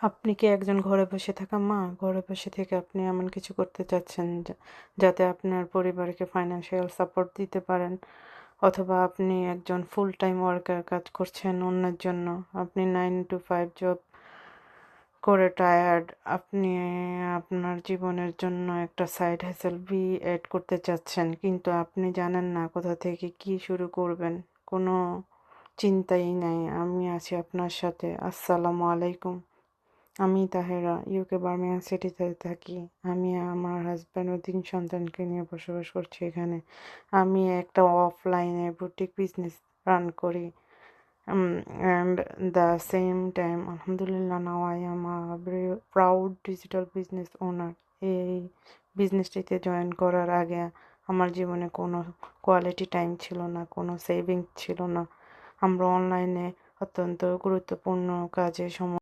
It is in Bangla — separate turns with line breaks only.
আপনি কি একজন ঘরে বসে থাকা মা? ঘরে বসে থেকে আপনি এমন কিছু করতে চাচ্ছেন যাতে আপনার পরিবারকে ফাইন্যান্সিয়াল সাপোর্ট দিতে পারেন, অথবা আপনি একজন ফুল টাইম ওয়ার্কার, কাজ করছেন অন্যের জন্য। আপনি 9 to 5 জব করে টায়ার্ড। আপনি আপনার জীবনের জন্য একটা সাইড হ্যাসেল অ্যাড করতে চাচ্ছেন, কিন্তু আপনি জানেন না কোথা থেকে কি শুরু করবেন। কোনো চিন্তাই নাই, আমি আছি আপনার সাথে। আসসালামু আলাইকুম। আমি তাহেরা, ইউকে বার্মিংহাম সিটিতে থাকি। আমি আমার হাজব্যান্ড ও 3 সন্তানকে নিয়ে বসবাস করছি এখানে। আমি একটা অফলাইনে বুটিক বিজনেস রান করি। And the same time, alhamdulillah, now I am a very proud digital business owner. এই বিজনেসটিতে জয়েন করার আগে আমার জীবনে কোনো কোয়ালিটি টাইম ছিল না, কোনো সেভিংস ছিল না। আমরা অনলাইনে অত্যন্ত গুরুত্বপূর্ণ কাজে সময়